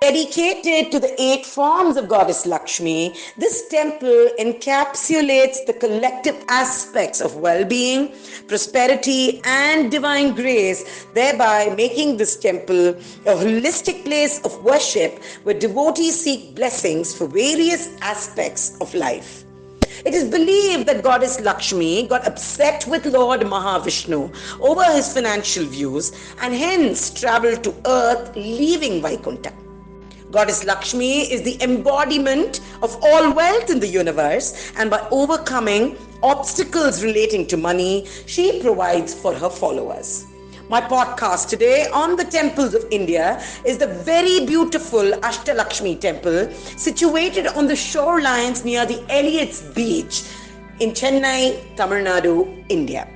Dedicated to the 8 forms of Goddess Lakshmi, this temple encapsulates the collective aspects of well-being, prosperity, and divine grace, thereby making this temple a holistic place of worship where devotees seek blessings for various aspects of life. It is believed that Goddess Lakshmi got upset with Lord Mahavishnu over his financial views and hence traveled to earth, leaving Vaikuntha. Goddess Lakshmi is the embodiment of all wealth in the universe, and by overcoming obstacles relating to money, she provides for her followers. My podcast today on the temples of India is the very beautiful Ashtalakshmi temple situated on the shorelines near the Elliott's Beach in Chennai, Tamil Nadu, India.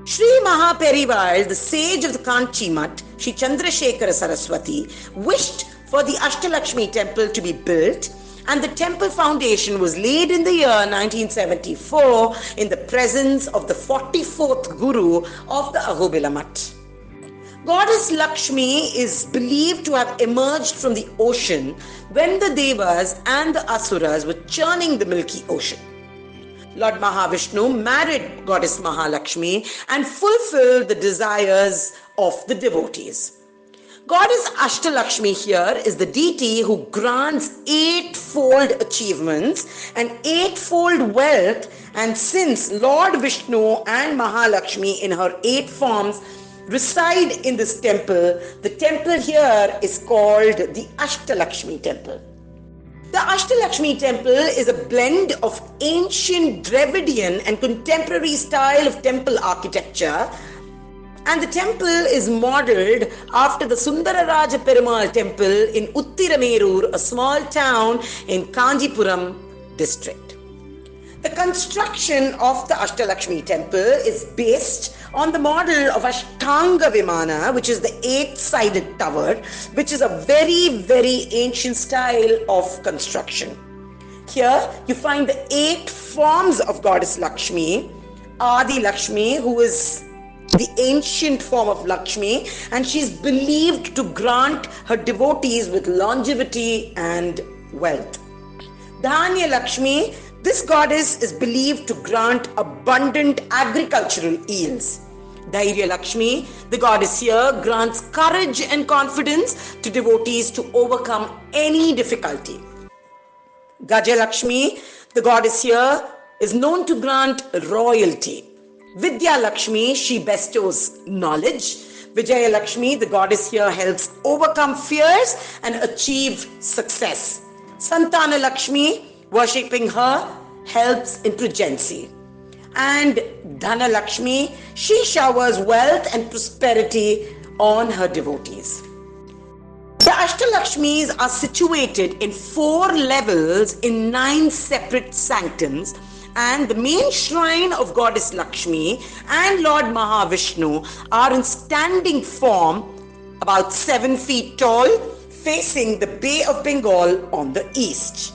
Sri Mahaperival, the sage of the Kanchi Mutt, Sri Chandrasekhara Saraswati, wished for the Ashtalakshmi temple to be built, and the temple foundation was laid in the year 1974 in the presence of the 44th Guru of the Ahobila Mutt. Goddess Lakshmi is believed to have emerged from the ocean when the Devas and the Asuras were churning the Milky Ocean. Lord Mahavishnu married Goddess Mahalakshmi and fulfilled the desires of the devotees. Goddess Ashtalakshmi here is the deity who grants 8-fold achievements and 8-fold wealth, and since Lord Vishnu and Mahalakshmi in her 8 forms reside in this temple, the temple here is called the Ashtalakshmi temple. The Ashtalakshmi temple is a blend of ancient Dravidian and contemporary style of temple architecture, and the temple is modelled after the Sundararaja Perumal temple in Uttiramerur, a small town in Kanjipuram district. The construction of the Ashtalakshmi temple is based on the model of Ashtanga Vimana, which is the 8-sided tower, which is a very, very ancient style of construction. Here you find the 8 forms of Goddess Lakshmi. Adi Lakshmi, who is the ancient form of Lakshmi, and she is believed to grant her devotees with longevity and wealth. Dhanya Lakshmi, this goddess is believed to grant abundant agricultural yields. Dhairya Lakshmi, the goddess here, grants courage and confidence to devotees to overcome any difficulty. Gaja Lakshmi, the goddess here, is known to grant royalty. Vidya Lakshmi, she bestows knowledge. Vijaya Lakshmi, the goddess here, helps overcome fears and achieve success. Santana Lakshmi, worshipping her, helps in pregnancy. And Dhana Lakshmi, she showers wealth and prosperity on her devotees. The Ashtalakshmis are situated in 4 levels in 9 separate sanctums, and the main shrine of Goddess Lakshmi and Lord Mahavishnu are in standing form, about 7 feet tall, facing the Bay of Bengal on the east.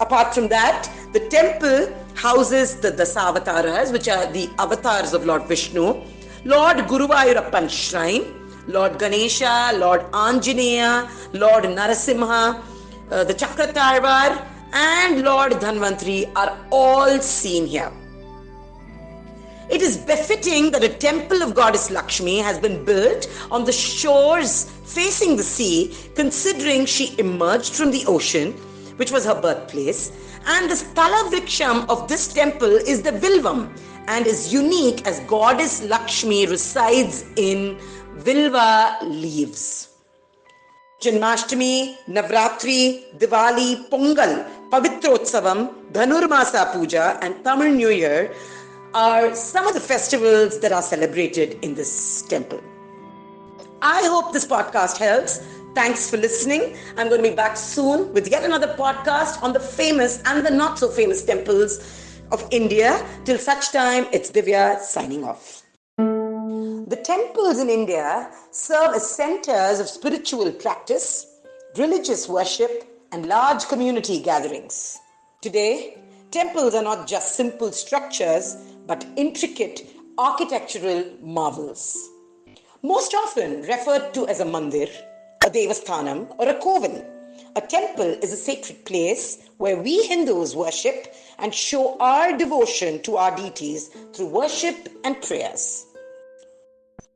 Apart from that, the temple houses the Dasavataras, which are the avatars of Lord Vishnu, Lord Guruvayurappan's shrine, Lord Ganesha, Lord Anjaneya, Lord Narasimha, the Chakratarvar, and Lord Dhanvantri are all seen here. It is befitting that a temple of Goddess Lakshmi has been built on the shores facing the sea, considering she emerged from the ocean, which was her birthplace, and the Sthala Vriksham of this temple is the Vilvam and is unique as Goddess Lakshmi resides in Vilva leaves. Janmashtami, Navratri, Diwali, Pongal, Pavitrodsavam, Dhanurmasa Puja, and Tamil New Year are some of the festivals that are celebrated in this temple. I hope this podcast helps. Thanks for listening. I'm going to be back soon with yet another podcast on the famous and the not so famous temples of India. Till such time, it's Divya signing off. The temples in India serve as centers of spiritual practice, religious worship, and large community gatherings. Today, temples are not just simple structures, but intricate architectural marvels. Most often referred to as a mandir, a devasthanam, or a kovan. A temple is a sacred place where we Hindus worship and show our devotion to our deities through worship and prayers.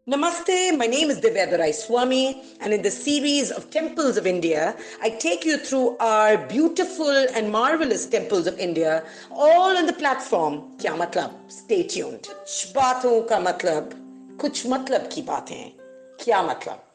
Namaste, my name is Divya Swami, and in the series of Temples of India, I take you through our beautiful and marvelous temples of India, all on the platform Kya Matlab. Stay tuned. Kuch baaton ka matlab, kuch matlab ki baatein. Kya matlab?